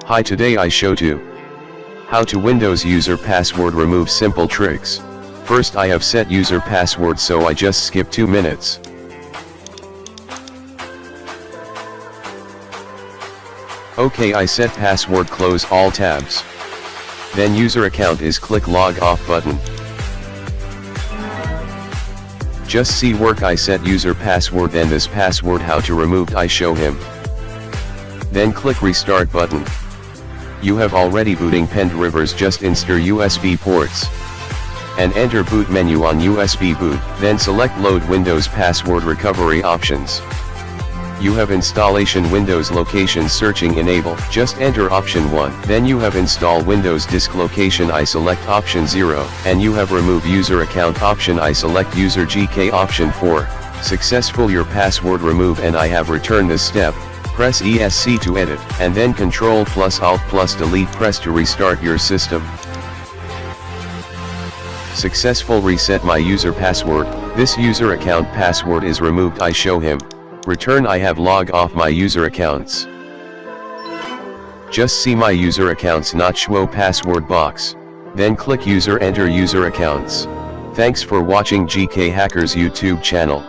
Hi, today I show you how to Windows user password remove simple tricks. First, I have set user password, so I just skip 2 minutes. Okay, I set password, close all tabs. Then user account is click log off button. Just see work, I set user password, then this password how to removed I show him. Then click restart button. You have already booting pen drivers, just insert USB ports. And enter boot menu on USB boot, then select load Windows password recovery options. You have installation Windows location searching enable, just enter option 1, then you have install Windows disk location, I select option 0, and you have remove user account option, I select user GK option 4, successful your password remove, and I have returned this step. Press ESC to edit, and then Ctrl plus Alt plus Delete press to restart your system. Successful reset my user password, this user account password is removed, I show him. Return, I have log off my user accounts. Just see my user accounts not show password box. Then click user, enter user accounts. Thanks for watching GK Hackers YouTube channel.